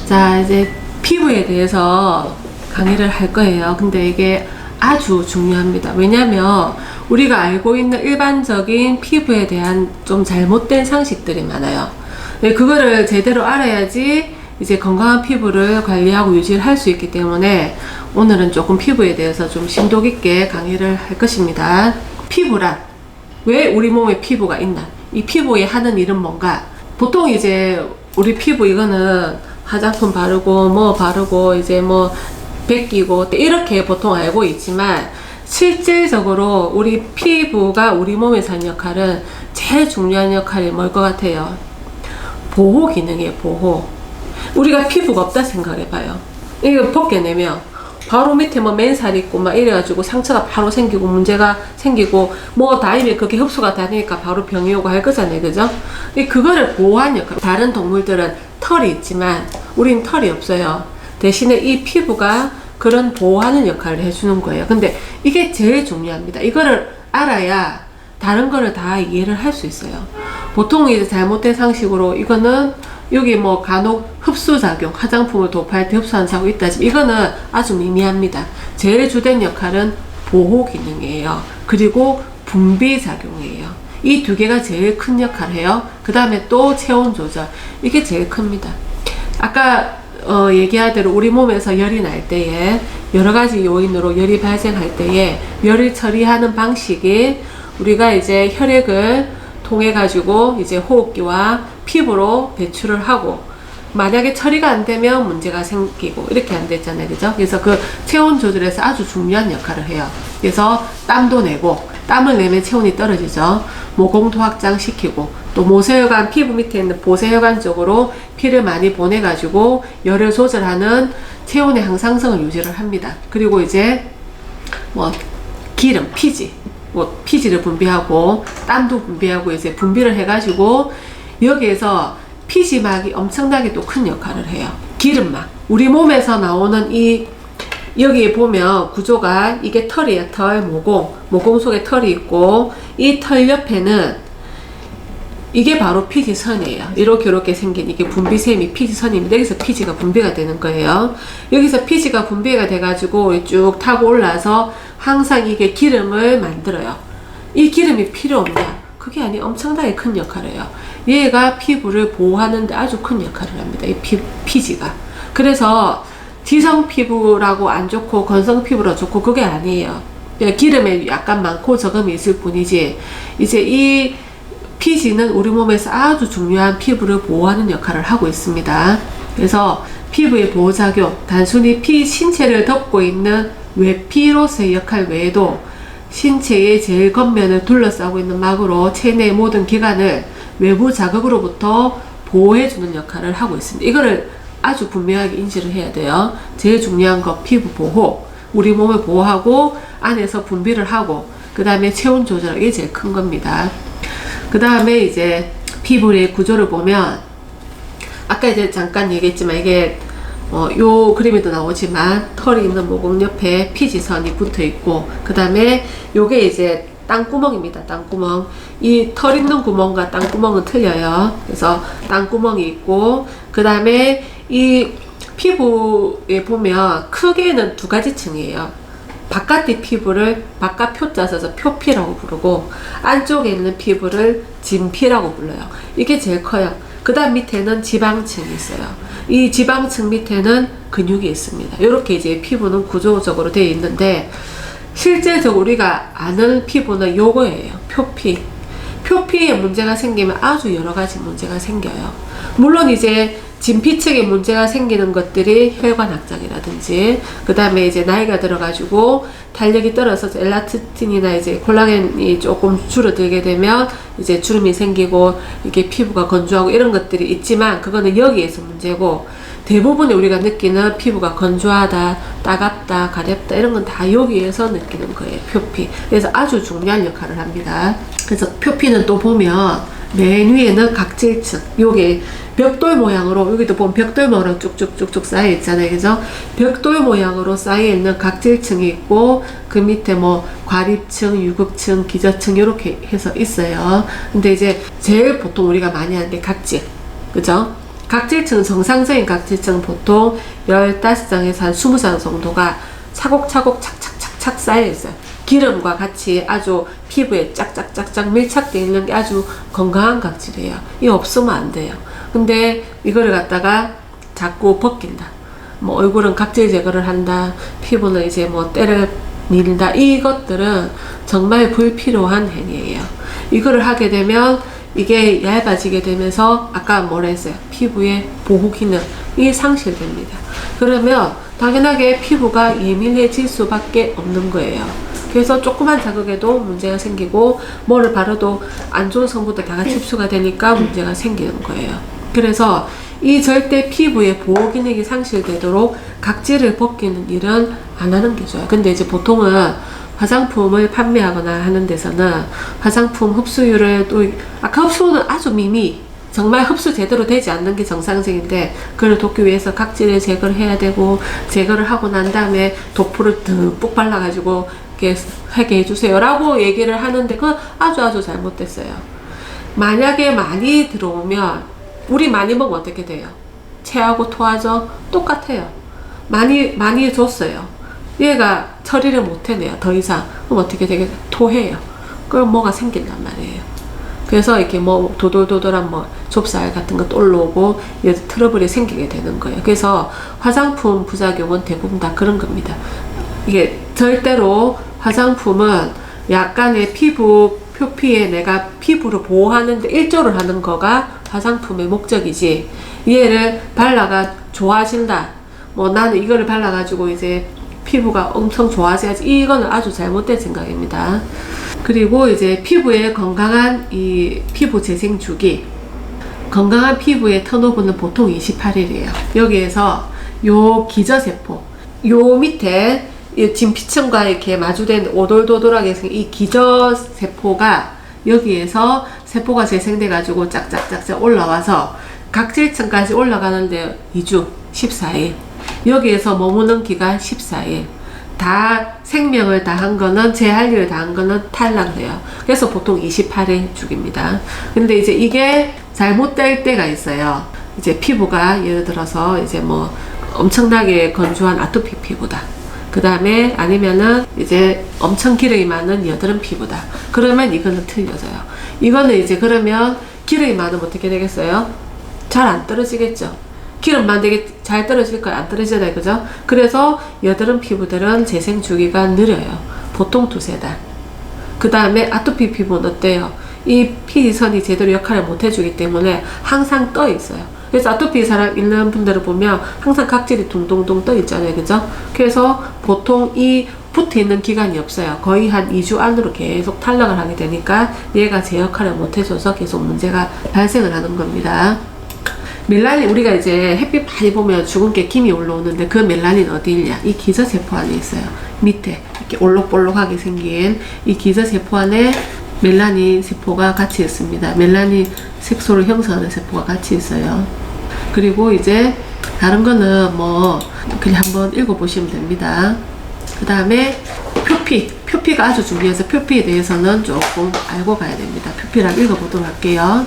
자, 이제 피부에 대해서 강의를 할 거예요. 근데 이게 아주 중요합니다. 왜냐면 우리가 알고 있는 일반적인 피부에 대한 좀 잘못된 상식들이 많아요. 그거를 제대로 알아야지 이제 건강한 피부를 관리하고 유지를 할 수 있기 때문에 오늘은 조금 피부에 대해서 좀 심도 깊게 강의를 할 것입니다. 피부란 왜 우리 몸에 피부가 있나? 이 피부에 하는 일은 뭔가? 보통 이제 우리 피부 이거는 화장품 바르고 뭐 바르고 이제 뭐 벗기고 이렇게 보통 알고 있지만 실질적으로 우리 피부가 우리 몸에서 하는 역할은 제일 중요한 역할이 뭘 것 같아요? 보호 기능이에요. 보호. 우리가 피부가 없다 생각해봐요. 이거 벗겨내면 바로 밑에 뭐 맨살 있고 막 이래가지고 상처가 바로 생기고 문제가 생기고 뭐 다이면 그게 흡수가 되니까 바로 병이 오고 할 거잖아요. 그죠? 그거를 보호하는 역할. 다른 동물들은 털이 있지만 우린 털이 없어요. 대신에 이 피부가 그런 보호하는 역할을 해주는 거예요. 근데 이게 제일 중요합니다. 이거를 알아야 다른 거를 다 이해를 할 수 있어요. 보통 이제 잘못된 상식으로 이거는 여기 뭐 간혹 흡수작용, 화장품을 도포할 때 흡수하는 작용이 있다. 이거는 아주 미미합니다. 제일 주된 역할은 보호 기능이에요. 그리고 분비작용이에요. 이 두 개가 제일 큰 역할을 해요. 그 다음에 또 체온 조절. 이게 제일 큽니다. 아까 얘기한 대로 우리 몸에서 열이 날 때에 여러 가지 요인으로 열이 발생할 때에 열을 처리하는 방식이 우리가 이제 혈액을 통해 가지고 이제 호흡기와 피부로 배출을 하고 만약에 처리가 안 되면 문제가 생기고 이렇게 안 됐잖아요. 그죠? 그래서 그 체온 조절에서 아주 중요한 역할을 해요. 그래서 땀도 내고 땀을 내면 체온이 떨어지죠. 모공도 확장시키고 또 모세혈관 피부 밑에 있는 보세혈관 쪽으로 피를 많이 보내 가지고 열을 조절하는 체온의 항상성을 유지를 합니다. 그리고 이제 뭐 기름, 피지 뭐 피지를 분비하고 땀도 분비하고 이제 분비를 해가지고 여기에서 피지막이 엄청나게 또 큰 역할을 해요. 기름막. 우리 몸에서 나오는 이 여기에 보면 구조가 이게 털이에요. 털, 모공 속에 털이 있고 이 털 옆에는 이게 바로 피지선이에요. 이렇게 생긴 이게 분비샘이 피지선입니다. 여기서 피지가 분비가 되는 거예요. 여기서 피지가 분비가 돼가지고 쭉 타고 올라서 항상 이게 기름을 만들어요. 이 기름이 필요 없냐? 그게 아니 엄청나게 큰 역할을 해요. 얘가 피부를 보호하는데 아주 큰 역할을 합니다. 이 피지가. 그래서 지성 피부라고 안 좋고 건성 피부라 좋고 그게 아니에요. 기름에 약간 많고 적음이 있을 뿐이지 이제 이 피지는 우리 몸에서 아주 중요한 피부를 보호하는 역할을 하고 있습니다. 그래서 피부의 보호작용, 단순히 신체를 덮고 있는 외피로서의 역할 외에도 신체의 제일 겉면을 둘러싸고 있는 막으로 체내의 모든 기관을 외부 자극으로부터 보호해주는 역할을 하고 있습니다. 이거를 아주 분명하게 인지를 해야 돼요. 제일 중요한 거 피부 보호, 우리 몸을 보호하고 안에서 분비를 하고 그 다음에 체온 조절, 이게 제일 큰 겁니다. 그 다음에 이제 피부의 구조를 보면 아까 이제 잠깐 얘기했지만 이게 요 그림에도 나오지만 털이 있는 모공 옆에 피지선이 붙어 있고 그 다음에 요게 이제 땅구멍입니다. 땅구멍. 이 털 있는 구멍과 땅구멍은 틀려요. 그래서 땅구멍이 있고 그 다음에 이 피부에 보면 크게는 두 가지 층이에요. 바깥의 피부를 바깥 표자 써서 표피라고 부르고 안쪽에 있는 피부를 진피라고 불러요. 이게 제일 커요. 그 다음 밑에는 지방층이 있어요. 이 지방층 밑에는 근육이 있습니다. 이렇게 이제 피부는 구조적으로 되어 있는데 실제적으로 우리가 아는 피부는 요거예요. 표피. 표피에 문제가 생기면 아주 여러 가지 문제가 생겨요. 물론 이제 진피층에 문제가 생기는 것들이 혈관 확장이라든지 그 다음에 이제 나이가 들어가지고 탄력이 떨어져서 엘라스틴이나 이제 콜라겐이 조금 줄어들게 되면 이제 주름이 생기고 이게 피부가 건조하고 이런 것들이 있지만 그거는 여기에서 문제고 대부분의 우리가 느끼는 피부가 건조하다, 따갑다, 가렵다 이런 건 다 여기에서 느끼는 거예요. 표피. 그래서 아주 중요한 역할을 합니다. 그래서 표피는 또 보면 맨 위에는 각질층, 요게 벽돌 모양으로, 여기도 보면 벽돌 모양으로 쭉쭉쭉쭉 쌓여 있잖아요. 그죠? 벽돌 모양으로 쌓여 있는 각질층이 있고, 그 밑에 뭐 과립층, 유급층, 기저층 이렇게 해서 있어요. 근데 이제 제일 보통 우리가 많이 하는 게 각질. 그죠? 각질층, 정상적인 각질층 보통 15장에서 한 20장 정도가 차곡차곡 착착착착 쌓여있어요. 기름과 같이 아주 피부에 짝짝짝짝 밀착되어 있는 게 아주 건강한 각질이에요. 이거 없으면 안 돼요. 근데 이거를 갖다가 자꾸 벗긴다. 뭐 얼굴은 각질 제거를 한다. 피부는 이제 뭐 때를 밀다. 이것들은 정말 불필요한 행위예요. 이거를 하게 되면 이게 얇아지게 되면서 아까 뭐라 했어요? 피부의 보호 기능이 상실됩니다. 그러면 당연하게 피부가 예민해질 수밖에 없는 거예요. 그래서 조그만 자극에도 문제가 생기고 뭐를 바르도 안 좋은 성분들 다 같이 흡수가 되니까 문제가 생기는 거예요. 그래서 이 절대 피부의 보호 기능이 상실되도록 각질을 벗기는 일은 안 하는 게 좋아요. 근데 이제 보통은 화장품을 판매하거나 하는 데서는 화장품 흡수율을 또 아까 흡수는 아주 정말 흡수 제대로 되지 않는 게 정상적인데 그걸 돕기 위해서 각질을 제거를 해야 되고 제거를 하고 난 다음에 도포를 듬뿍 발라가지고 이렇게 하게 해주세요 라고 얘기를 하는데 그건 아주 잘못됐어요. 만약에 많이 들어오면 우리 많이 먹으면 어떻게 돼요? 체하고 토하죠? 똑같아요. 많이 줬어요. 얘가 처리를 못 해내요. 더 이상. 그럼 어떻게 되겠어요? 토해요. 그럼 뭐가 생긴단 말이에요. 그래서 이렇게 뭐 도돌도돌한 뭐 좁쌀 같은 것도 올라오고 트러블이 생기게 되는 거예요. 그래서 화장품 부작용은 대부분 다 그런 겁니다. 이게 절대로 화장품은 약간의 피부 표피에 내가 피부를 보호하는데 일조를 하는 거가 화장품의 목적이지 얘를 발라가 좋아진다. 뭐 나는 이거를 발라가지고 이제 피부가 엄청 좋아져야지. 이거는 아주 잘못된 생각입니다. 그리고 이제 피부의 건강한 이 피부 재생 주기. 건강한 피부의 턴오버는 보통 28일이에요. 여기에서 요 기저세포, 요 밑에 이 진피층과 이렇게 마주된 오돌도돌하게 생긴 이 기저세포가 여기에서 세포가 재생돼 가지고 짝짝짝짝 올라와서 각질층까지 올라가는데 2주 14일 여기에서 머무는 기간 14일 다 생명을 다한 거는 제 할 일을 다한 거는 탈락돼요. 그래서 보통 28일 주기입니다. 근데 이제 이게 잘못될 때가 있어요. 이제 피부가 예를 들어서 이제 뭐 엄청나게 건조한 아토피 피부다. 그 다음에 아니면은 이제 엄청 기름이 많은 여드름 피부다. 그러면 이거는 틀려져요. 이거는 이제 그러면 기름이 많으면 어떻게 되겠어요? 잘 안 떨어지겠죠. 기름만 되게 잘 떨어질 거야. 안 떨어지잖아요. 그죠? 그래서 여드름 피부들은 재생 주기가 느려요. 보통 2-3달. 그 다음에 아토피 피부는 어때요? 이 피지선이 제대로 역할을 못 해주기 때문에 항상 떠 있어요. 그래서 아토피 사람 있는 분들을 보면 항상 각질이 둥둥둥 떠 있잖아요. 그죠? 그래서 보통 이 붙어 있는 기간이 없어요. 거의 한 2주 안으로 계속 탈락을 하게 되니까 얘가 제 역할을 못 해줘서 계속 문제가 발생을 하는 겁니다. 멜라닌, 우리가 이제 햇빛 많이 보면 주근깨 김이 올라오는데 그 멜라닌 어디 있냐? 이 기저세포 안에 있어요. 밑에 이렇게 올록볼록하게 생긴 이 기저세포 안에 멜라닌 세포가 같이 있습니다. 멜라닌 색소를 형성하는 세포가 같이 있어요. 그리고 이제 다른 거는 뭐 그냥 한번 읽어보시면 됩니다. 그 다음에 표피가 아주 중요해서 표피에 대해서는 조금 알고 가야 됩니다. 표피랑 읽어보도록 할게요.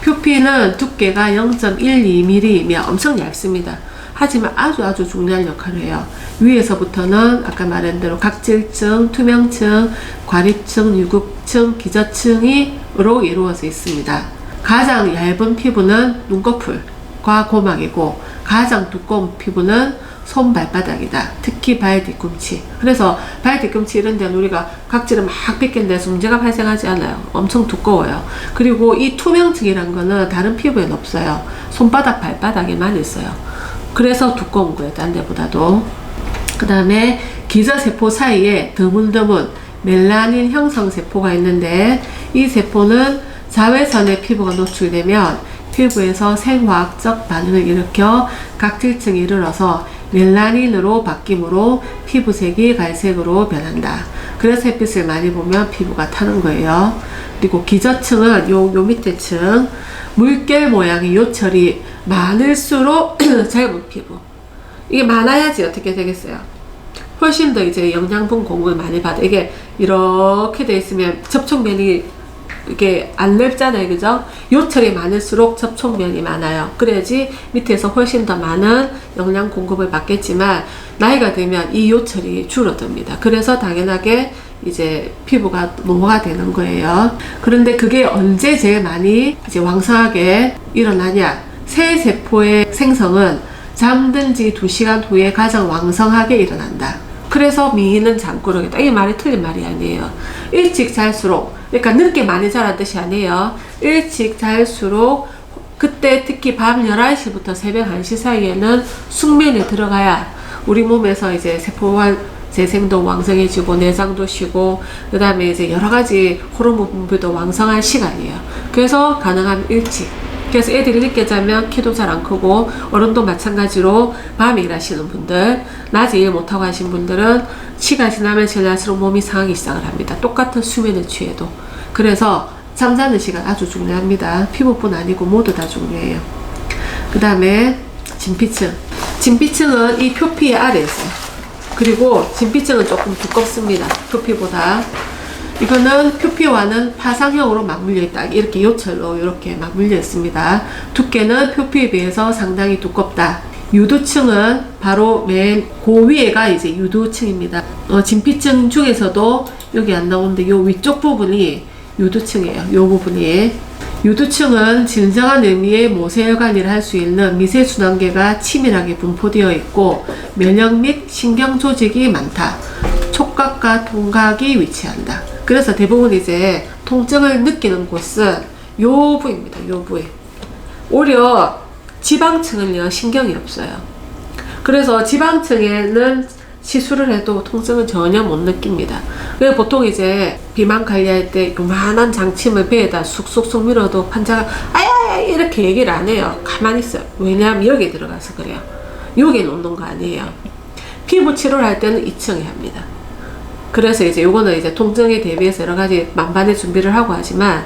표피는 두께가 0.12mm이며 엄청 얇습니다. 하지만 아주 중요한 역할을 해요. 위에서부터는 아까 말한 대로 각질층, 투명층, 과립층, 유급층, 기저층으로 이루어져 있습니다. 가장 얇은 피부는 눈꺼풀과 고막이고 가장 두꺼운 피부는 손 발바닥이다. 특히 발 뒤꿈치. 그래서 발 뒤꿈치 이런 데는 우리가 각질을 막 벗긴데서 문제가 발생하지 않아요. 엄청 두꺼워요. 그리고 이 투명층이란 거는 다른 피부에는 없어요. 손바닥 발바닥에만 있어요. 그래서 두꺼운 거예요. 딴 데보다도. 그 다음에 기저세포 사이에 드문드문 멜라닌 형성세포가 있는데 이 세포는 자외선에 피부가 노출되면 피부에서 생화학적 반응을 일으켜 각질층이 일어나서 멜라닌으로 바뀌므로 피부색이 갈색으로 변한다. 그래서 햇빛을 많이 보면 피부가 타는 거예요. 그리고 기저층은 요 밑에 층 물결 모양의 요철이 많을수록 젊은 피부. 이게 많아야지 어떻게 되겠어요? 훨씬 더 이제 영양분 공급을 많이 받아. 이게 이렇게 돼 있으면 접촉면이 이게 안 넓잖아요, 그죠? 요철이 많을수록 접촉면이 많아요. 그래야지 밑에서 훨씬 더 많은 영양 공급을 받겠지만 나이가 들면 이 요철이 줄어듭니다. 그래서 당연하게 이제 피부가 노화가 되는 거예요. 그런데 그게 언제 제일 많이 이제 왕성하게 일어나냐? 세세포의 생성은 잠든 지 2시간 후에 가장 왕성하게 일어난다. 그래서 미인은 잠꾸러기다. 이게 말이 틀린 말이 아니에요. 일찍 잘수록, 그러니까 늦게 많이 자란 뜻이 아니에요. 일찍 잘수록 그때 특히 밤 11시부터 새벽 1시 사이에는 숙면에 들어가야 우리 몸에서 이제 세포와 재생도 왕성해지고 내장도 쉬고 그 다음에 이제 여러가지 호르몬 분비도 왕성한 시간이에요. 그래서 가능하면 일찍. 그래서 애들이 늦게 자면 키도 잘 안 크고 어른도 마찬가지로 밤에 일하시는 분들, 낮에 일 못하고 하신 분들은 시간 지나면 지날수록 몸이 상하기 시작을 합니다. 똑같은 수면을 취해도. 그래서 잠자는 시간 아주 중요합니다. 피부뿐 아니고 모두 다 중요해요. 그 다음에 진피층. 진피층은 이 표피의 아래에 있어요. 그리고 진피층은 조금 두껍습니다. 표피보다. 이거는 표피와는 파상형으로 맞물려 있다. 이렇게 요철로 이렇게 맞물려 있습니다. 두께는 표피에 비해서 상당히 두껍다. 유두층은 바로 맨 고위에가 이제 유두층입니다. 진피층 중에서도 여기 안 나오는데 요 위쪽 부분이 유두층이에요. 요 부분이. 유두층은 진정한 의미의 모세혈관이라 할 수 있는 미세순환계가 치밀하게 분포되어 있고 면역 및 신경 조직이 많다. 촉각과 통각이 위치한다. 그래서 대부분 이제 통증을 느끼는 곳은 요 부위입니다. 요 부위. 오히려 지방층은요, 신경이 없어요. 그래서 지방층에는 시술을 해도 통증은 전혀 못 느낍니다. 그래서 보통 이제 비만 관리할 때 요만한 장침을 배에다 쑥쑥쑥 밀어도 환자가 아야 이렇게 얘기를 안 해요. 가만히 있어요. 왜냐하면 여기에 들어가서 그래요. 여기에 놓는 거 아니에요. 피부 치료를 할 때는 2층에 합니다. 그래서 이제 요거는 이제 통증에 대비해서 여러 가지 만반의 준비를 하고 하지만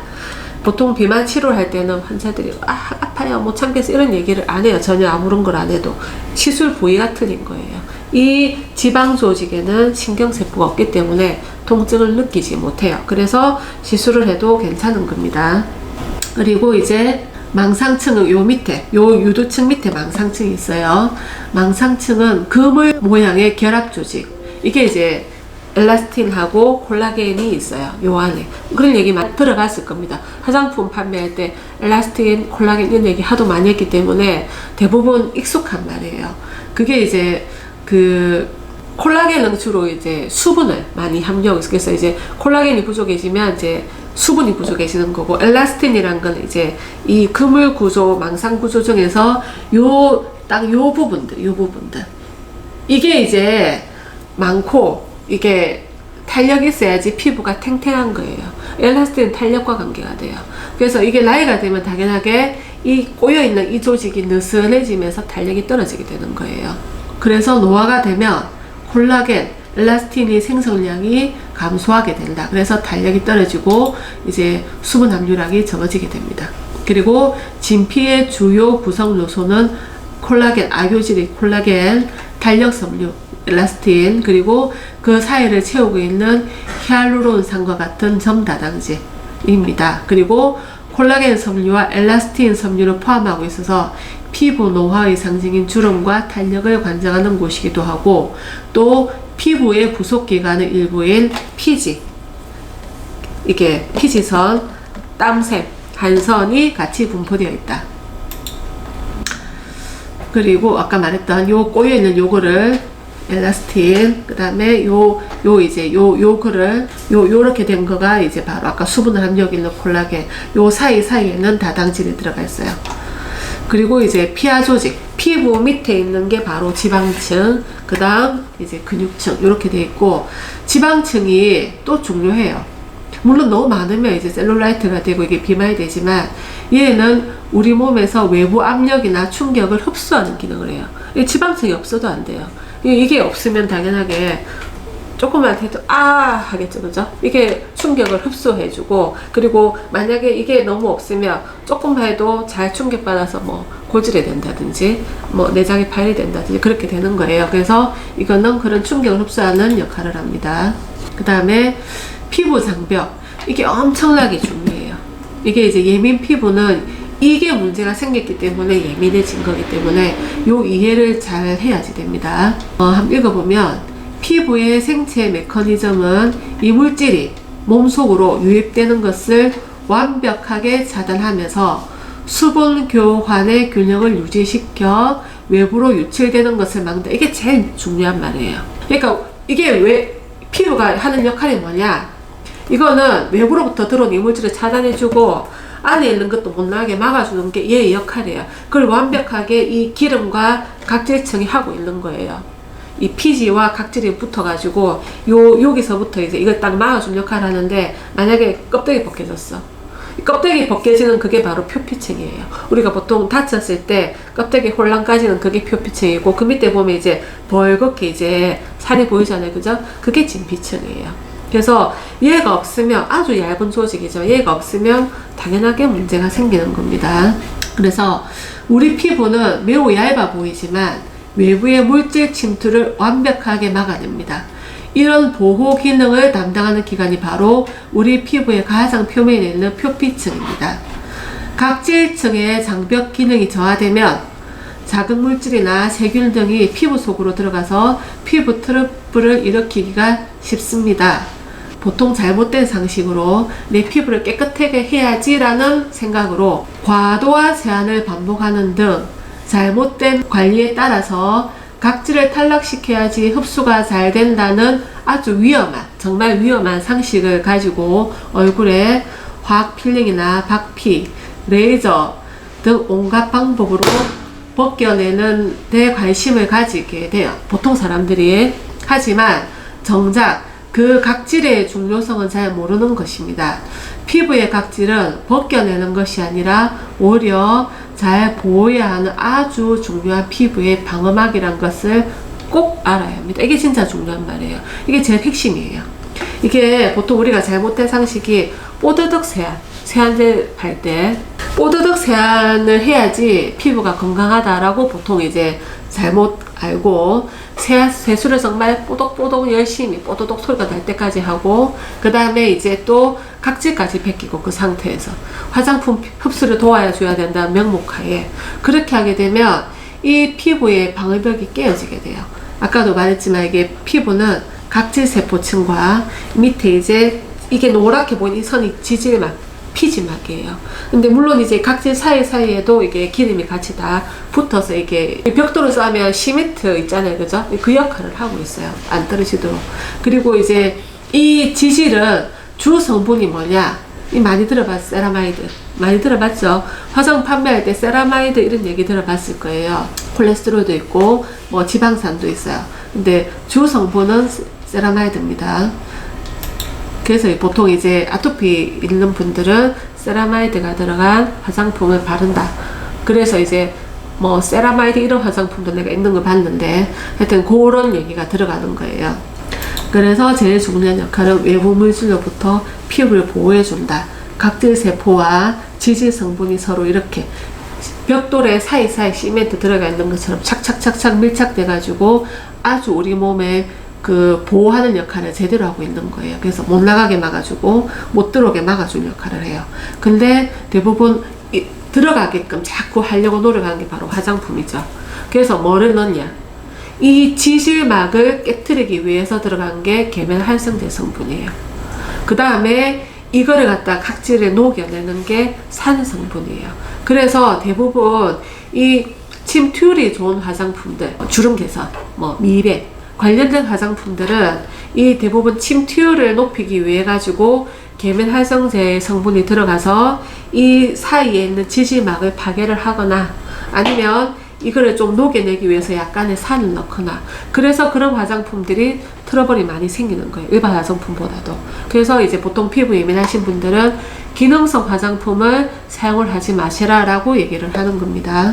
보통 비만 치료를 할 때는 환자들이 아파요 못 참겠어 이런 얘기를 안 해요. 전혀 아무런 걸 안 해도 시술 부위가 틀린 거예요. 이 지방 조직에는 신경세포가 없기 때문에 통증을 느끼지 못해요. 그래서 시술을 해도 괜찮은 겁니다. 그리고 이제 망상층은 요 밑에, 요 유두층 밑에 망상층이 있어요. 망상층은 그물 모양의 결합 조직. 이게 이제 엘라스틴하고 콜라겐이 있어요. 요 안에. 그런 얘기 많이 들어봤을 겁니다. 화장품 판매할 때 엘라스틴, 콜라겐 이런 얘기 하도 많이 했기 때문에 대부분 익숙한 말이에요. 그게 이제 그 콜라겐은 주로 이제 수분을 많이 함유해서 그래서 이제 콜라겐이 부족해지면 이제 수분이 부족해지는 거고 엘라스틴이란 건 이제 이 그물 구조, 망상 구조 중에서 딱 요 부분들 이게 이제 많고 이게 탄력이 있어야지 피부가 탱탱한 거예요. 엘라스틴은 탄력과 관계가 돼요. 그래서 이게 나이가 되면 당연하게 이 꼬여있는 이 조직이 느슨해지면서 탄력이 떨어지게 되는 거예요. 그래서 노화가 되면 콜라겐, 엘라스틴이 생성량이 감소하게 된다. 그래서 탄력이 떨어지고 이제 수분 함유량이 적어지게 됩니다. 그리고 진피의 주요 구성 요소는 콜라겐, 악효질의 콜라겐, 탄력 섬유, 엘라스틴, 그리고 그 사이를 채우고 있는 히알루론산과 같은 점다당제입니다. 그리고 콜라겐 섬유와 엘라스틴 섬유를 포함하고 있어서 피부 노화의 상징인 주름과 탄력을 관장하는 곳이기도 하고 또 피부의 부속기관의 일부인 피지, 이게 피지선, 땀샘, 한선이 같이 분포되어 있다. 그리고 아까 말했던 요 꼬여있는 요거를 엘라스틴, 그 다음에 요렇게 된 거가 이제 바로 아까 수분을 함유하고 있는 콜라겐, 요 사이에는 다당질이 들어가 있어요. 그리고 이제 피하 조직, 피부 밑에 있는 게 바로 지방층, 그 다음 이제 근육층, 이렇게 돼 있고, 지방층이 또 중요해요. 물론 너무 많으면 이제 셀룰라이트가 되고 이게 비만이 되지만, 얘는 우리 몸에서 외부 압력이나 충격을 흡수하는 기능을 해요. 지방층이 없어도 안 돼요. 이게 없으면 당연하게 조금만 해도 하겠죠, 그죠? 이게 충격을 흡수해주고, 그리고 만약에 이게 너무 없으면 조금만 해도 잘 충격받아서 뭐 고질이 된다든지 뭐 내장이 파열이 된다든지 그렇게 되는 거예요. 그래서 이거는 그런 충격을 흡수하는 역할을 합니다. 그 다음에 피부 장벽, 이게 엄청나게 중요해요. 이게 이제 예민 피부는 이게 문제가 생겼기 때문에 예민해진 거기 때문에 요 이해를 잘 해야지 됩니다. 한번 읽어보면 피부의 생체 메커니즘은 이 물질이 몸속으로 유입되는 것을 완벽하게 차단하면서 수분 교환의 균형을 유지시켜 외부로 유출되는 것을 막는다. 이게 제일 중요한 말이에요. 그러니까 이게 왜 피부가 하는 역할이 뭐냐, 이거는 외부로부터 들어온 이물질을 차단해주고 안에 있는 것도 못 나가게 막아주는 게 얘의 역할이에요. 그걸 완벽하게 이 기름과 각질층이 하고 있는 거예요. 이 피지와 각질이 붙어가지고 여기서부터 이제 이걸 딱 막아주는 역할을 하는데, 만약에 껍데기 벗겨졌어. 껍데기 벗겨지는 그게 바로 표피층이에요. 우리가 보통 다쳤을 때 껍데기 홀랑까지는 그게 표피층이고, 그 밑에 보면 이제 벌겋게 이제 살이 보이잖아요. 그죠? 그게 진피층이에요. 그래서 얘가 없으면, 아주 얇은 조직이죠. 얘가 없으면 당연하게 문제가 생기는 겁니다. 그래서 우리 피부는 매우 얇아 보이지만 외부의 물질 침투를 완벽하게 막아냅니다. 이런 보호 기능을 담당하는 기관이 바로 우리 피부의 가장 표면에 있는 표피층입니다. 각질층의 장벽 기능이 저하되면 작은 물질이나 세균 등이 피부 속으로 들어가서 피부 트러블을 일으키기가 쉽습니다. 보통 잘못된 상식으로 내 피부를 깨끗하게 해야지 라는 생각으로 과도한 세안을 반복하는 등 잘못된 관리에 따라서 각질을 탈락시켜야지 흡수가 잘 된다는 아주 위험한, 정말 위험한 상식을 가지고 얼굴에 화학 필링이나 박피, 레이저 등 온갖 방법으로 벗겨내는 데 관심을 가지게 돼요. 보통 사람들이. 하지만 정작 그 각질의 중요성은 잘 모르는 것입니다. 피부의 각질은 벗겨내는 것이 아니라 오히려 잘 보호해야 하는 아주 중요한 피부의 방어막이란 것을 꼭 알아야 합니다. 이게 진짜 중요한 말이에요. 이게 제일 핵심이에요. 이게 보통 우리가 잘못된 상식이 뽀드득 세안제 할 때 뽀드득 세안을 해야지 피부가 건강하다라고 보통 이제 잘못 알고 세수를 정말 뽀독뽀독 열심히 뽀독 소리가 날 때까지 하고, 그 다음에 이제 또 각질까지 벗기고, 그 상태에서 화장품 흡수를 도와줘야 된다는 명목하에 그렇게 하게 되면 이 피부의 방어벽이 깨어지게 돼요. 아까도 말했지만 이게 피부는 각질세포층과 밑에 이제 이게 노랗게 보이는 이 선이 지질막, 피지막이에요. 근데 물론 이제 각질 사이사이에도 이게 기름이 같이 다 붙어서 이게 벽돌을 쌓으면 시멘트 있잖아요. 그죠? 그 역할을 하고 있어요. 안 떨어지도록. 그리고 이제 이 지질은 주 성분이 뭐냐? 많이 들어봤어요. 세라마이드. 많이 들어봤죠? 화장 판매할 때 세라마이드 이런 얘기 들어봤을 거예요. 콜레스테롤도 있고 뭐 지방산도 있어요. 근데 주 성분은 세라마이드입니다. 그래서 보통 이제 아토피 있는 분들은 세라마이드가 들어간 화장품을 바른다. 그래서 이제 뭐 세라마이드 이런 화장품도 내가 있는 걸 봤는데, 하여튼 그런 얘기가 들어가는 거예요. 그래서 제일 중요한 역할은 외부 물질로부터 피부를 보호해준다. 각질세포와 지질 성분이 서로 이렇게 벽돌에 사이사이 시멘트 들어가 있는 것처럼 착착착착 밀착돼가지고 아주 우리 몸에 그 보호하는 역할을 제대로 하고 있는 거예요. 그래서 못 나가게 막아주고 못 들어오게 막아주는 역할을 해요. 근데 대부분 들어가게끔 자꾸 하려고 노력하는 게 바로 화장품이죠. 그래서 뭐를 넣냐? 이 지질막을 깨트리기 위해서 들어간 게 계면활성제 성분이에요. 그 다음에 이거를 갖다 각질을 녹여내는 게 산 성분이에요. 그래서 대부분 이 침투율이 좋은 화장품들, 주름 개선, 뭐 미백 관련된 화장품들은 이 대부분 침투율을 높이기 위해 가지고 계면활성제 성분이 들어가서 이 사이에 있는 지질막을 파괴를 하거나, 아니면 이거를 좀 녹여내기 위해서 약간의 산을 넣거나, 그래서 그런 화장품들이 트러블이 많이 생기는 거예요. 일반 화장품보다도. 그래서 이제 보통 피부 예민하신 분들은 기능성 화장품을 사용을 하지 마시라 라고 얘기를 하는 겁니다.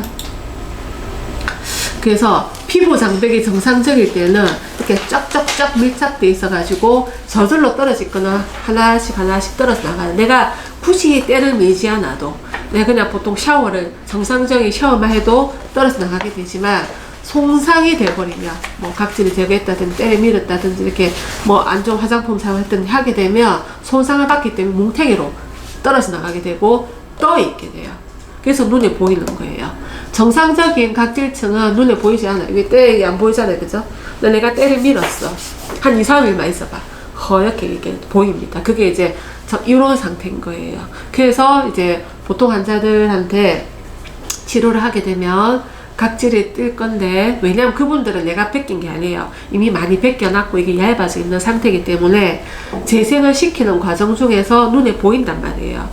그래서 피부 장벽이 정상적일 때는 이렇게 쫙쫙쫙 밀착돼 있어가지고 저절로 떨어지거나 하나씩 떨어져 나가요. 내가 굳이 때를 밀지 않아도, 내가 그냥 보통 샤워를 정상적인 샤워만 해도 떨어져 나가게 되지만, 손상이 돼버리면 뭐 각질이 제거했다든지 때를 밀었다든지 이렇게 뭐 안 좋은 화장품 사용했든지 하게 되면 손상을 받기 때문에 뭉탱이로 떨어져 나가게 되고 떠 있게 돼요. 그래서 눈에 보이는 거예요. 정상적인 각질층은 눈에 보이지 않아요. 이게 때 안 보이잖아요. 그죠? 근데 내가 때를 밀었어. 한 2, 3일만 있어봐. 허옇게 이게 보입니다. 그게 이제 이런 상태인 거예요. 그래서 이제 보통 환자들한테 치료를 하게 되면 각질이 뜰 건데, 왜냐면 그분들은 내가 벗긴 게 아니에요. 이미 많이 벗겨놨고 이게 얇아져 있는 상태이기 때문에 재생을 시키는 과정 중에서 눈에 보인단 말이에요.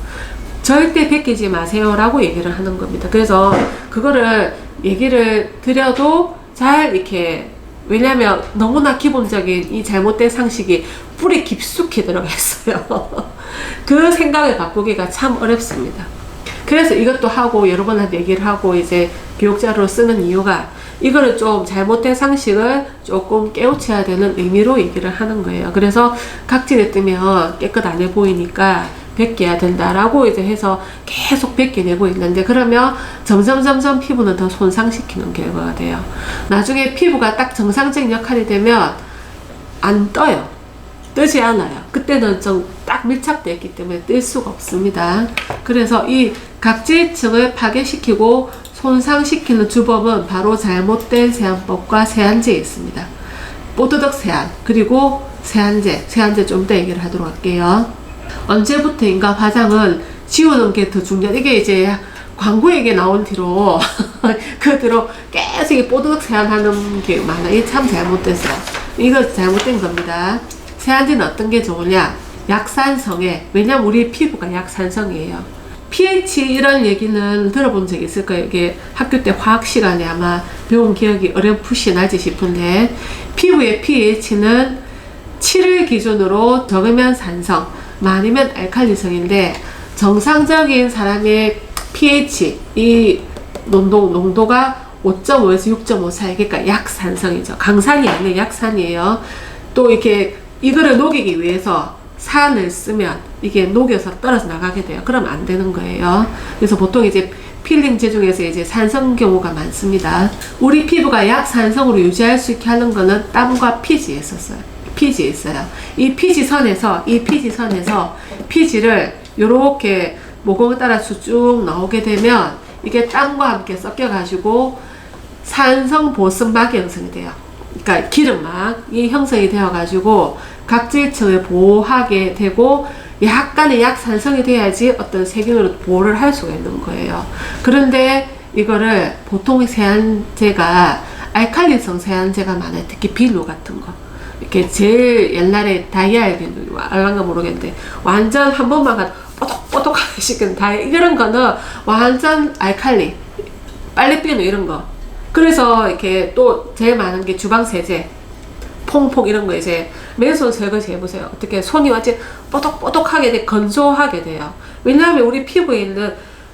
절대 벗기지 마세요 라고 얘기를 하는 겁니다. 그래서 그거를 얘기를 드려도 잘 이렇게, 왜냐면 너무나 기본적인 이 잘못된 상식이 뿌리 깊숙이 들어가 있어요. 그 생각을 바꾸기가 참 어렵습니다. 그래서 이것도 하고 여러 번한테 얘기를 하고 이제 교육자료로 쓰는 이유가, 이거를 좀 잘못된 상식을 조금 깨우쳐야 되는 의미로 얘기를 하는 거예요. 그래서 각질이 뜨면 깨끗 안 해 보이니까 벗겨야 된다라고 이제 해서 계속 벗겨내고 있는데, 그러면 점점 피부는 더 손상시키는 결과가 돼요. 나중에 피부가 딱 정상적인 역할이 되면 안 떠요. 뜨지 않아요. 그때는 좀 딱 밀착되어 있기 때문에 뜰 수가 없습니다. 그래서 이 각질층을 파괴시키고 손상시키는 주범은 바로 잘못된 세안법과 세안제에 있습니다. 뽀드덕 세안, 그리고 세안제 좀 이따 얘기를 하도록 할게요. 언제부터인가 화장은 지우는 게 더 중요한, 이게 이제 광고에 나온 뒤로 그 뒤로 계속 이 뽀드덕 세안하는 게 많아. 이게 참 잘못됐어요. 이거 잘못된 겁니다. 세안제는 어떤 게 좋으냐? 약산성에, 왜냐면 우리 피부가 약산성이에요. pH 이런 얘기는 들어본 적이 있을 거예요. 이게 학교 때 화학 시간에 아마 배운 기억이 어렴풋이 나지 싶은데, 피부의 pH는 7을 기준으로 적으면 산성, 많으면 알칼리성인데, 정상적인 사람의 pH, 이 농도가 5.5에서 6.5 사이, 그러니까 약산성이죠. 강산이 아니에요. 약산이에요. 또 이렇게 이거를 녹이기 위해서 산을 쓰면 이게 녹여서 떨어져 나가게 돼요. 그럼 안 되는 거예요. 그래서 보통 이제 필링제 중에서 이제 산성 경우가 많습니다. 우리 피부가 약산성으로 유지할 수 있게 하는 거는 땀과 피지에 있어요. 이 피지선에서 피지를 요렇게 모공을 따라서 쭉 나오게 되면 이게 땀과 함께 섞여가지고 산성 보습막이 형성이 돼요. 그러니까 기름막이 형성이 되어가지고 각질층을 보호하게 되고, 약간의 약산성이 돼야지 어떤 세균으로 보호를 할 수가 있는 거예요. 그런데 이거를 보통 세안제가 알칼리성 세안제가 많아요. 특히 비누 같은 거. 이렇게 제일 옛날에 다이알 비누, 알란가 모르겠는데 완전 한 번만 가도 뽀독뽀독하게 씻은 이런 거는 완전 알칼리, 빨래비누 이런 거. 그래서 이렇게 또 제일 많은 게 주방세제, 퐁퐁 이런 거. 이제 맨손 설거지 해보세요. 어떻게 손이 완전 뽀독뽀독하게 건조하게 돼요. 왜냐하면 우리 피부에 있는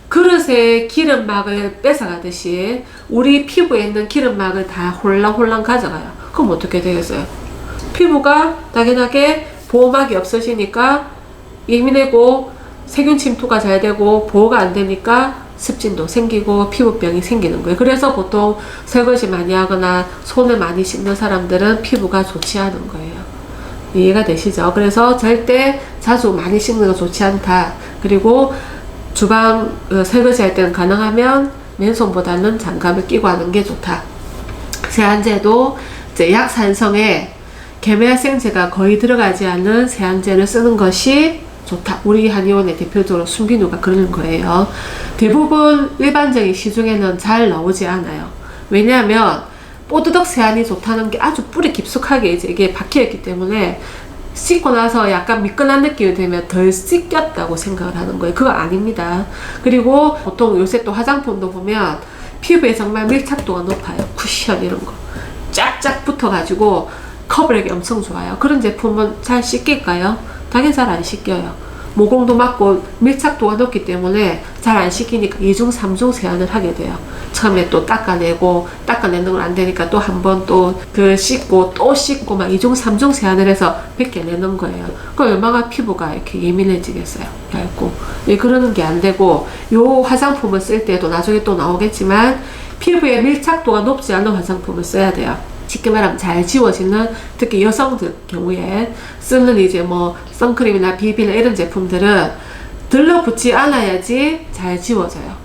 그릇에 기름막을 뺏어가듯이 우리 피부에 있는 기름막을 다 홀랑홀랑 가져가요. 그럼 어떻게 되겠어요? 피부가 당연하게 보호막이 없어지니까 예민하고 세균 침투가 잘 되고 보호가 안 되니까 습진도 생기고 피부병이 생기는 거예요. 그래서 보통 설거지 많이 하거나 손을 많이 씻는 사람들은 피부가 좋지 않은 거예요. 이해가 되시죠? 그래서 절대 자주 많이 씻는 거 좋지 않다. 그리고 주방 설거지 할 때는 가능하면 맨손보다는 장갑을 끼고 하는 게 좋다. 세안제도 이제 약산성에 계면생제가 거의 들어가지 않은 세안제를 쓰는 것이 좋다. 우리 한의원의 대표적으로 순비누가 그러는 거예요. 대부분 일반적인 시중에는 잘 나오지 않아요. 왜냐하면 뽀드덕 세안이 좋다는 게 아주 뿌리 깊숙하게 이제 이게 박혀있기 때문에 씻고 나서 약간 미끈한 느낌이 들면 덜 씻겼다고 생각을 하는 거예요. 그거 아닙니다. 그리고 보통 요새 또 화장품도 보면 피부에 정말 밀착도가 높아요. 쿠션 이런 거 쫙쫙 붙어가지고 커버력이 엄청 좋아요. 그런 제품은 잘 씻길까요? 당연히 잘 안 씻겨요. 모공도 맞고 밀착도가 높기 때문에 잘 안 씻기니까 2중, 3중 세안을 하게 돼요. 처음에 또 닦아내고, 닦아내는 건 안 되니까 또 한 번 또 그 씻고 또 씻고 막 2중, 3중 세안을 해서 벗겨내는 거예요. 그럼 얼마나 피부가 이렇게 예민해지겠어요. 얇고. 예, 그러는 게 안 되고, 요 화장품을 쓸 때도 나중에 또 나오겠지만 피부에 밀착도가 높지 않은 화장품을 써야 돼요. 쉽게 말하면 잘 지워지는, 특히 여성들 경우에 쓰는 이제 뭐 선크림이나 비비나 이런 제품들은 들러붙지 않아야지 잘 지워져요.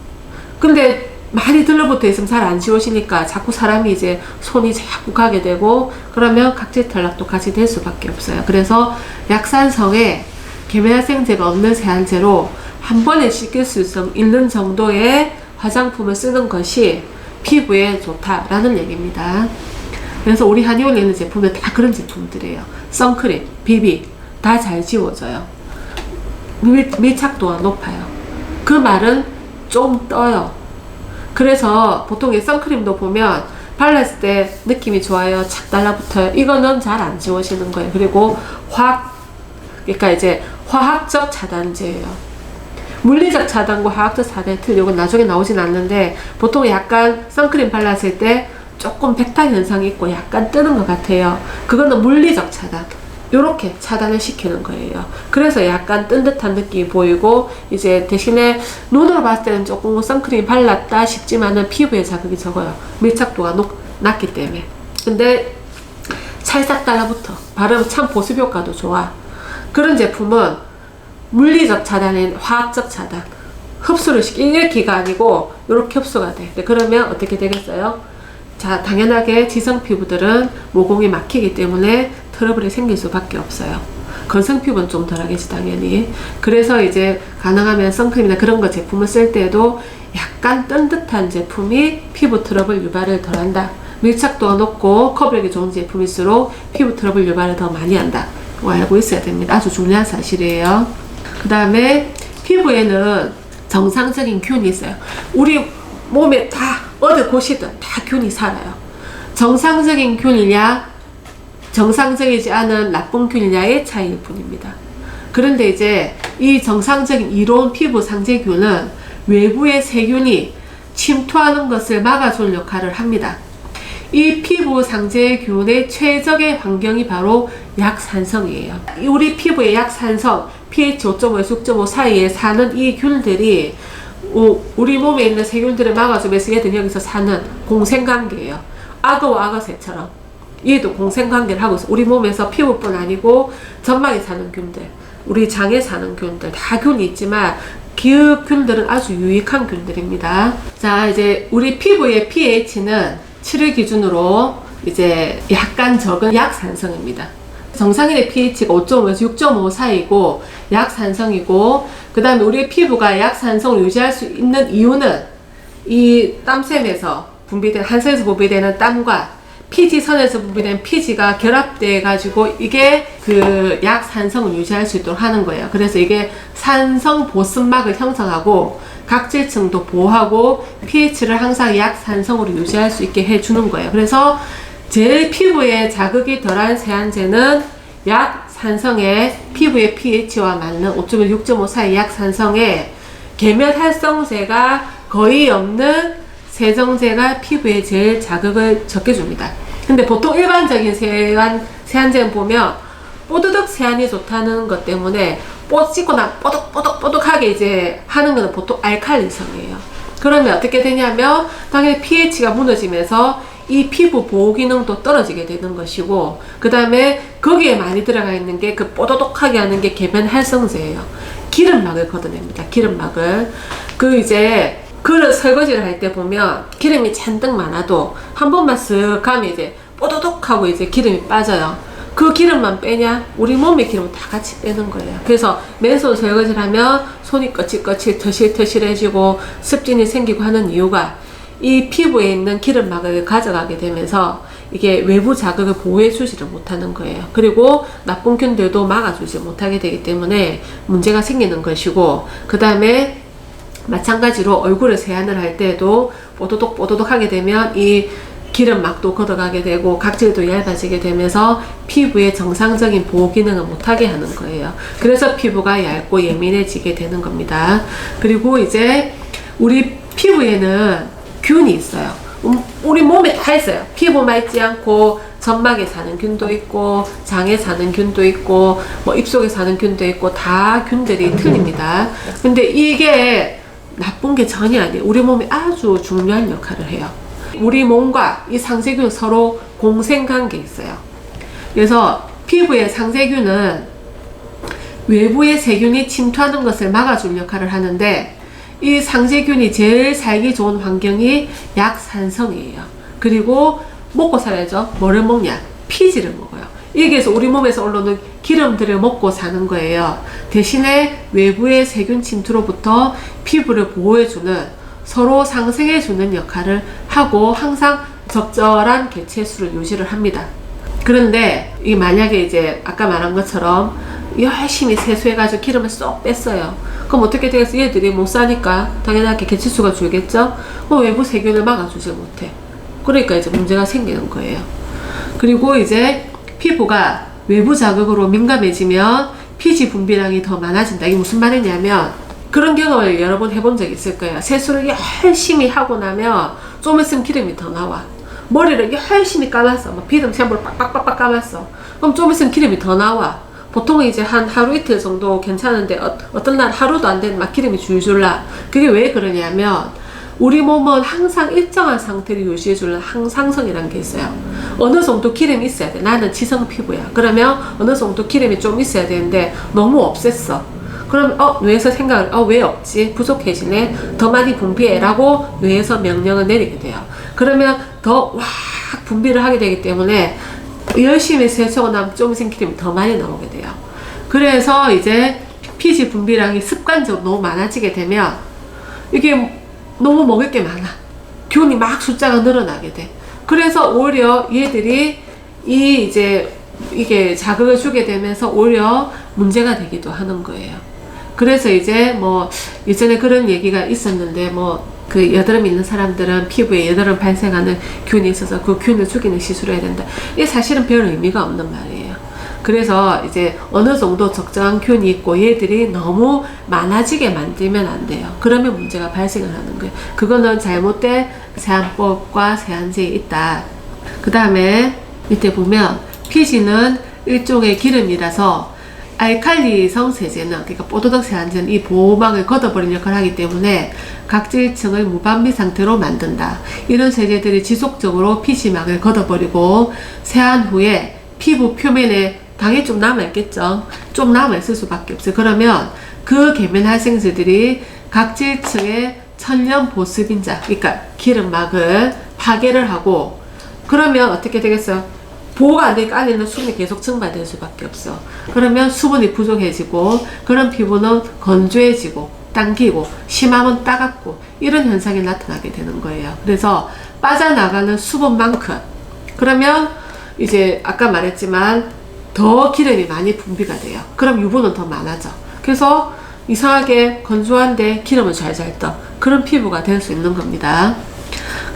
근데 많이 들러붙어 있으면 잘 안 지워지니까 자꾸 사람이 이제 손이 자꾸 가게 되고, 그러면 각질 탈락도 같이 될 수밖에 없어요. 그래서 약산성에 계면활성제가 없는 세안제로 한 번에 씻길 수 있는 정도의 화장품을 쓰는 것이 피부에 좋다라는 얘기입니다. 그래서 우리 한의원에 있는 제품들 다 그런 제품들이에요. 선크림, 비비 다 잘 지워져요. 밀착도가 높아요. 그 말은 좀 떠요. 그래서 보통 이 선크림도 보면 발랐을 때 느낌이 좋아요. 착 달라붙어요. 이거는 잘 안 지워지는 거예요. 그리고 그러니까 이제 화학적 차단제예요. 물리적 차단과 화학적 차단이 틀리고 나중에 나오진 않는데, 보통 약간 선크림 발랐을 때 조금 백탁 현상이 있고 약간 뜨는 것 같아요. 그거는 물리적 차단. 요렇게 차단을 시키는 거예요. 그래서 약간 뜬 듯한 느낌이 보이고, 이제 대신에 눈으로 봤을 때는 조금 선크림 발랐다 싶지만은 피부에 자극이 적어요. 밀착도가 낮기 때문에. 근데 찰싹 달라붙어. 바르면 참 보습 효과도 좋아. 그런 제품은 물리적 차단인 화학적 차단, 흡수를 일으키가 아니고 이렇게 흡수가 돼. 그러면 어떻게 되겠어요? 자, 당연하게 지성 피부들은 모공이 막히기 때문에 트러블이 생길 수밖에 없어요. 건성 피부는 좀 덜하겠지 당연히. 그래서 이제 가능하면 선크림이나 그런 거 제품을 쓸 때도 약간 뜬 듯한 제품이 피부 트러블 유발을 덜한다. 밀착도가 높고 커버력이 좋은 제품일수록 피부 트러블 유발을 더 많이 한다. 알고 있어야 됩니다. 아주 중요한 사실이에요. 그 다음에 피부에는 정상적인 균이 있어요. 우리 몸에 다 어디 곳이든 다 균이 살아요. 정상적인 균이냐 정상적이지 않은 나쁜 균이냐의 차이일 뿐입니다. 그런데 이제 이 정상적인 이로운 피부 상재균은 외부의 세균이 침투하는 것을 막아줄 역할을 합니다. 이 피부 상재균의 최적의 환경이 바로 약산성이에요. 우리 피부의 약산성, pH 5.5에서 6.5 사이에 사는 이 균들이 우리 몸에 있는 세균들을 막아주면서 얘들 여기서 사는 공생관계예요. 악어와 악어새처럼 얘도 공생관계를 하고 있어. 우리 몸에서 피부뿐 아니고 점막에 사는 균들, 우리 장에 사는 균들 다 균이 있지만 그 균들은 아주 유익한 균들입니다. 자, 이제 우리 피부의 pH는 7을 기준으로 이제 약간 적은 약산성입니다. 정상인의 pH가 5.5에서 6.5 사이고 약산성이고, 그 다음에 우리 피부가 약산성을 유지할 수 있는 이유는 이 땀샘에서 분비된, 한선에서 분비되는 땀과 피지선에서 분비된 피지가 결합돼 가지고 이게 그 약산성을 유지할 수 있도록 하는 거예요. 그래서 이게 산성 보습막을 형성하고 각질층도 보호하고 pH를 항상 약산성으로 유지할 수 있게 해주는 거예요. 그래서 제일 피부에 자극이 덜한 세안제는 약산성의 피부의 pH와 맞는 5.1, 6.5 사이 약산성의 계면활성제가 거의 없는 세정제가 피부에 제일 자극을 적게 줍니다. 근데 보통 일반적인 세안제는 보면 뽀드득 세안이 좋다는 것 때문에 씻고 나 뽀득뽀득뽀득하게 이제 하는 거는 보통 알칼리성이에요. 그러면 어떻게 되냐면 당연히 pH가 무너지면서 이 피부 보호 기능도 떨어지게 되는 것이고, 그 다음에 거기에 많이 들어가 있는 게 그 뽀드득하게 하는 게 계면활성제예요. 기름막을 걷어냅니다. 기름막을. 그 이제 그릇 설거지를 할 때 보면 기름이 잔뜩 많아도 한 번만 쓱 가면 이제 뽀드득하고 이제 기름이 빠져요. 그 기름만 빼냐? 우리 몸의 기름은 다 같이 빼는 거예요. 그래서 맨손 설거지를 하면 손이 거칠거칠 터실터실해지고 습진이 생기고 하는 이유가 이 피부에 있는 기름막을 가져가게 되면서 이게 외부 자극을 보호해 주지를 못하는 거예요. 그리고 나쁜 균들도 막아주지 못하게 되기 때문에 문제가 생기는 것이고, 그 다음에 마찬가지로 얼굴에 세안을 할 때도 뽀드득 하게 되면 이 기름막도 걷어가게 되고 각질도 얇아지게 되면서 피부의 정상적인 보호 기능을 못하게 하는 거예요. 그래서 피부가 얇고 예민해지게 되는 겁니다. 그리고 이제 우리 피부에는 균이 있어요. 우리 몸에 다 있어요. 피부만 있지 않고 점막에 사는 균도 있고 장에 사는 균도 있고 뭐 입속에 사는 균도 있고 다 균들이 틀립니다. 근데 이게 나쁜 게 전혀 아니에요. 우리 몸에 아주 중요한 역할을 해요. 우리 몸과 이 상세균 서로 공생관계에 있어요. 그래서 피부의 상세균은 외부의 세균이 침투하는 것을 막아줄 역할을 하는데, 이 상세균이 제일 살기 좋은 환경이 약산성이에요. 그리고 먹고 살아야죠. 뭐를 먹냐? 피지를 먹어요. 여기에서 우리 몸에서 올라오는 기름들을 먹고 사는 거예요. 대신에 외부의 세균 침투로부터 피부를 보호해주는, 서로 상생해주는 역할을 하고 항상 적절한 개체수를 유지를 합니다. 그런데 이 만약에 이제 아까 말한 것처럼 열심히 세수해가지고 기름을 쏙 뺐어요. 그럼 어떻게 되겠어? 얘들이 못 사니까 당연하게 개체수가 줄겠죠? 외부 세균을 막아주지 못해. 그러니까 이제 문제가 생기는 거예요. 그리고 이제 피부가 외부 자극으로 민감해지면 피지 분비량이 더 많아진다. 이게 무슨 말이냐면, 그런 경험을 여러 번 해본 적 있을 거예요. 세수를 열심히 하고 나면 좀 있으면 기름이 더 나와. 머리를 열심히 감았어. 비듬 샴푸를 빡빡빡빡 감았어. 그럼 좀 있으면 기름이 더 나와. 보통은 이제 한 하루 이틀 정도 괜찮은데 어떤 날 하루도 안 되는 막 기름이 줄줄 나. 그게 왜 그러냐면, 우리 몸은 항상 일정한 상태를 유지해주는 항상성이라는 게 있어요. 어느 정도 기름이 있어야 돼. 나는 지성 피부야. 그러면 어느 정도 기름이 좀 있어야 되는데 너무 없앴어. 그럼 뇌에서 생각을 왜 없지? 부족해지네. 더 많이 분비해 라고 뇌에서 명령을 내리게 돼요. 그러면 더 확 분비를 하게 되기 때문에 열심히 세수하고 나면 좀 있으면 기름이 더 많이 나오게 돼요. 그래서 이제 피지 분비량이 습관적으로 너무 많아지게 되면 이게 너무 먹을 게 많아. 균이 막 숫자가 늘어나게 돼. 그래서 오히려 얘들이 이게 자극을 주게 되면서 오히려 문제가 되기도 하는 거예요. 그래서 이제 예전에 그런 얘기가 있었는데, 그 여드름 있는 사람들은 피부에 여드름 발생하는 균이 있어서 그 균을 죽이는 시술을 해야 된다. 이게 사실은 별 의미가 없는 말이에요. 그래서 이제 어느 정도 적정한 균이 있고 얘들이 너무 많아지게 만들면 안 돼요. 그러면 문제가 발생을 하는 거예요. 그거는 잘못된 세안법과 세안제에 있다. 그 다음에 밑에 보면 피지는 일종의 기름이라서 알칼리성 세제는, 그러니까 뽀드덕 세안제는 이 보호막을 걷어버리는 역할을 하기 때문에 각질층을 무반비 상태로 만든다. 이런 세제들이 지속적으로 피지막을 걷어버리고 세안 후에 피부 표면에 당연히 좀 남아있겠죠. 좀 남아있을 수밖에 없어요. 그러면 그 계면 활성제들이 각질층의 천연 보습인자, 그러니까 기름막을 파괴를 하고, 그러면 어떻게 되겠어요? 보호가 안 되니까 안에 있는 수분이 계속 증발될 수밖에 없어. 그러면 수분이 부족해지고, 그런 피부는 건조해지고 당기고 심하면 따갑고 이런 현상이 나타나게 되는 거예요. 그래서 빠져나가는 수분만큼, 그러면 이제 아까 말했지만 더 기름이 많이 분비가 돼요. 그럼 유분은 더 많아져. 그래서 이상하게 건조한데 기름은 잘잘 떠. 그런 피부가 될 수 있는 겁니다.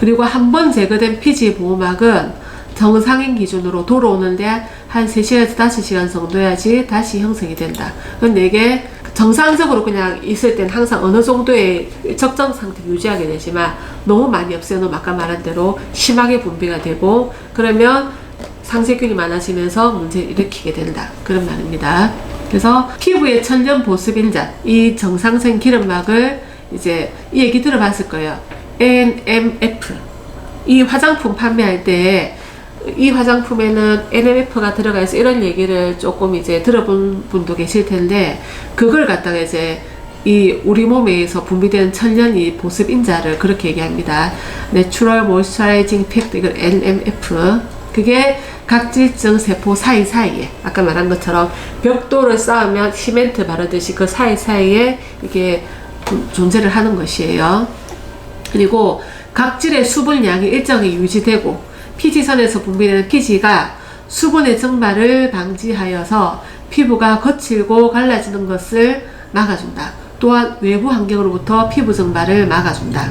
그리고 한번 제거된 피지 보호막은 정상인 기준으로 돌아오는데 한 3시간에서 5시간 정도 해야지 다시 형성이 된다. 근데 이게 정상적으로 그냥 있을 땐 항상 어느 정도의 적정 상태 유지하게 되지만 너무 많이 없애놓으면 아까 말한 대로 심하게 분비가 되고, 그러면 상세균이 많아지면서 문제를 일으키게 된다. 그런 말입니다. 그래서 피부의 천연 보습인자, 이 정상생 기름막을 이제 이 얘기 들어봤을 거예요. NMF. 이 화장품 판매할 때 이 화장품에는 NMF가 들어가 있어 이런 얘기를 조금 이제 들어본 분도 계실 텐데, 그걸 갖다가 이제 이 우리 몸에서 분비되는 천연 이 보습 인자를 그렇게 얘기합니다. Natural Moisturizing Factor, 이걸 NMF. 그게 각질층 세포 사이사이에 아까 말한 것처럼 벽돌을 쌓으면 시멘트 바르듯이 그 사이사이에 이게 존재를 하는 것이에요. 그리고 각질의 수분량이 일정히 유지되고 피지선에서 분비되는 피지가 수분의 증발을 방지하여서 피부가 거칠고 갈라지는 것을 막아준다. 또한 외부 환경으로부터 피부 증발을 막아준다.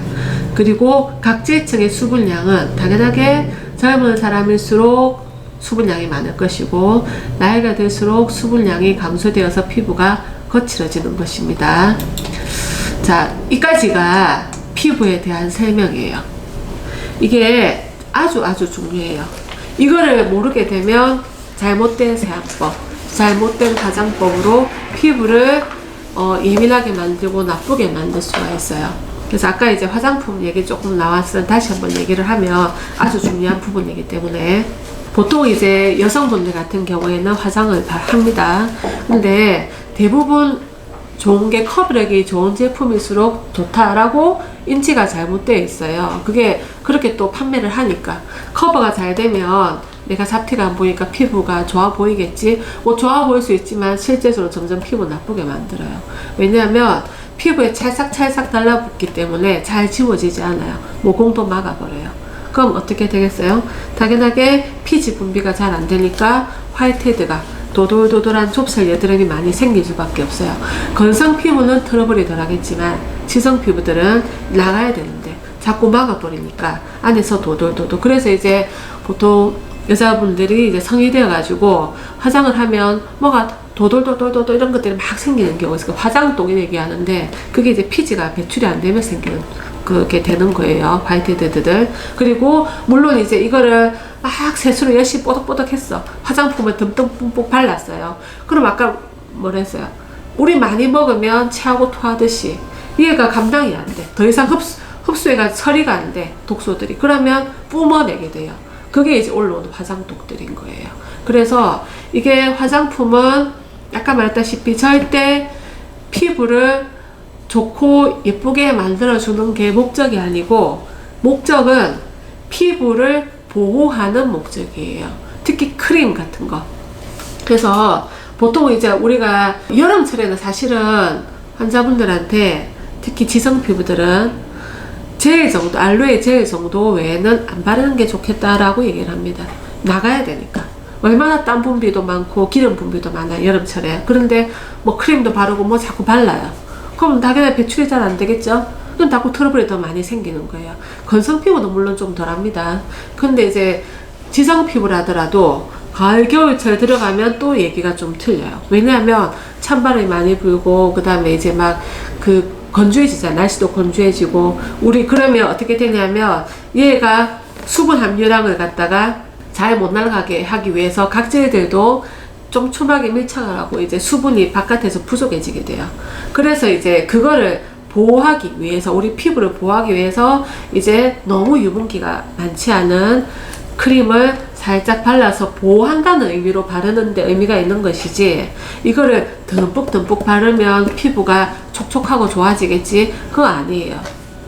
그리고 각질층의 수분량은 당연하게 젊은 사람일수록 수분량이 많을 것이고, 나이가 들수록 수분량이 감소되어서 피부가 거칠어지는 것입니다. 자, 이까지가 피부에 대한 설명이에요. 이게 아주 중요해요. 이거를 모르게 되면 잘못된 세안법, 잘못된 화장법으로 피부를 예민하게 만들고 나쁘게 만들 수가 있어요. 그래서 아까 이제 화장품 얘기 조금 나왔으면 다시 한번 얘기를 하면 아주 중요한 부분이기 때문에, 보통 이제 여성분들 같은 경우에는 화장을 다 합니다. 근데 대부분 좋은 게 커버력이 좋은 제품일수록 좋다라고 인지가 잘못되어 있어요. 그게 그렇게 또 판매를 하니까 커버가 잘 되면 내가 잡티가 안 보이니까 피부가 좋아 보이겠지. 뭐 좋아 보일 수 있지만 실제적으로 점점 피부 나쁘게 만들어요. 왜냐하면 피부에 찰싹찰싹 달라붙기 때문에 잘 지워지지 않아요. 모공도 막아버려요. 그럼 어떻게 되겠어요? 당연하게 피지 분비가 잘 안 되니까 화이트헤드가 도돌도돌한 좁쌀 여드름이 많이 생길 수밖에 없어요. 건성 피부는 트러블이 덜 하겠지만 지성 피부들은 나가야 되는데 자꾸 막아버리니까 안에서 도돌도돌. 그래서 이제 보통 여자분들이 이제 성이 되어가지고 화장을 하면 뭐가 도돌도돌도돌 이런 것들이 막 생기는 경우가 있어요. 화장독 얘기하는데 그게 이제 피지가 배출이 안 되면 생기는 그게 되는 거예요. 화이트헤드들. 그리고 물론 이제 이거를 막 세수로 열심히 뽀득뽀득 했어. 화장품을 듬뿍 발랐어요. 그럼 아까 뭐라 했어요? 우리 많이 먹으면 체하고 토하듯이 얘가 감당이 안 돼. 더 이상 흡수가 처리가 안 돼. 독소들이. 그러면 뿜어내게 돼요. 그게 이제 올라오는 화장독들인 거예요. 그래서 이게 화장품은 아까 말했다시피 절대 피부를 좋고 예쁘게 만들어주는 게 목적이 아니고 목적은 피부를 보호하는 목적이에요. 특히 크림 같은 거. 그래서 보통 이제 우리가 여름철에는 사실은 환자분들한테 특히 지성 피부들은 젤 정도, 알로에 젤 정도 외에는 안 바르는 게 좋겠다라고 얘기를 합니다. 나가야 되니까. 얼마나 땀 분비도 많고 기름 분비도 많아요, 여름철에. 그런데 뭐 크림도 바르고 뭐 자꾸 발라요. 그럼 당연히 배출이 잘 안 되겠죠? 그럼 자꾸 트러블이 더 많이 생기는 거예요. 건성 피부도 물론 좀 덜합니다. 근데 이제 지성 피부라더라도 가을 겨울철 들어가면 또 얘기가 좀 틀려요. 왜냐하면 찬바람이 많이 불고 그 다음에 이제 막 건조해지잖아. 날씨도 건조해지고 우리 그러면 어떻게 되냐면 얘가 수분 함유량을 갖다가 잘 못 날아가게 하기 위해서 각질들도 촘촘하게 밀착을 하고 이제 수분이 바깥에서 부족해지게 돼요. 그래서 이제 그거를 보호하기 위해서 우리 피부를 보호하기 위해서 이제 너무 유분기가 많지 않은 크림을 살짝 발라서 보호한다는 의미로 바르는데 의미가 있는 것이지 이거를 듬뿍듬뿍 바르면 피부가 촉촉하고 좋아지겠지 그거 아니에요.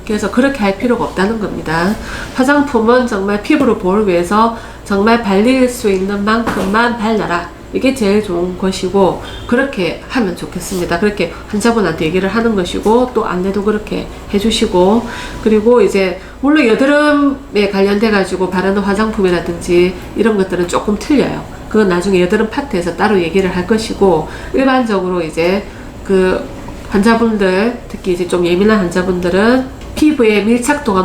그래서 그렇게 할 필요가 없다는 겁니다. 화장품은 정말 피부를 보호를 위해서 정말 발릴 수 있는 만큼만 발라라. 이게 제일 좋은 것이고 그렇게 하면 좋겠습니다. 그렇게 환자분한테 얘기를 하는 것이고 또 안내도 그렇게 해주시고 그리고 이제 물론 여드름에 관련돼 가지고 바르는 화장품이라든지 이런 것들은 조금 틀려요. 그건 나중에 여드름 파트에서 따로 얘기를 할 것이고 일반적으로 이제 그 환자분들 특히 이제 좀 예민한 환자분들은 피부의 밀착도가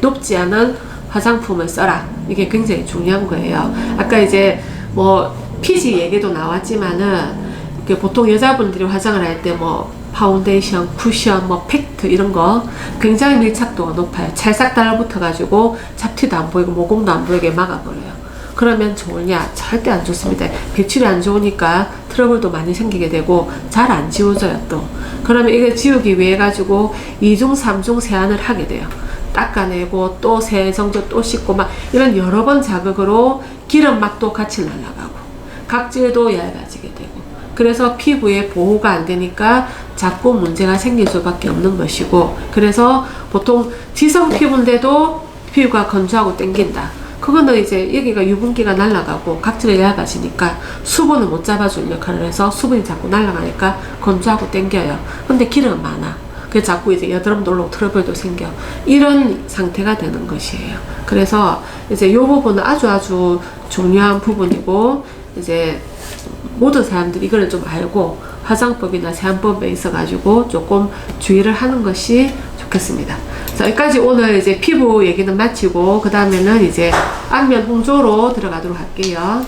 높지 않은 화장품을 써라. 이게 굉장히 중요한 거예요. 아까 이제 뭐 피지 얘기도 나왔지만은 보통 여자분들이 화장을 할 때 뭐 파운데이션, 쿠션, 뭐 팩트 이런 거 굉장히 밀착도가 높아요. 찰싹 달라붙어 가지고 잡티도 안 보이고 모공도 안 보이게 막아버려요. 그러면 좋으냐? 절대 안 좋습니다. 배출이 안 좋으니까 트러블도 많이 생기게 되고 잘 안 지워져요 또. 그러면 이걸 지우기 위해 가지고 2중, 3중 세안을 하게 돼요. 닦아내고 또 세정제 또 씻고 막 이런 여러 번 자극으로 기름막도 같이 날아가고 각질도 얇아지게 되고 그래서 피부에 보호가 안 되니까 자꾸 문제가 생길 수밖에 없는 것이고 그래서 보통 지성 피부인데도 피부가 건조하고 땡긴다. 그거는 이제 여기가 유분기가 날아가고 각질이 얇아지니까 수분을 못 잡아주는 역할을 해서 수분이 자꾸 날아가니까 건조하고 땡겨요. 근데 기름은 많아. 그래서 자꾸 이제 여드름도 올라오고 트러블도 생겨. 이런 상태가 되는 것이에요. 그래서 이제 이 부분은 아주 중요한 부분이고 이제 모든 사람들이 이거를 좀 알고 화장법이나 세안법에 있어가지고 조금 주의를 하는 것이 좋겠습니다. 자, 여기까지 오늘 이제 피부 얘기는 마치고 그 다음에는 이제 안면 홍조로 들어가도록 할게요.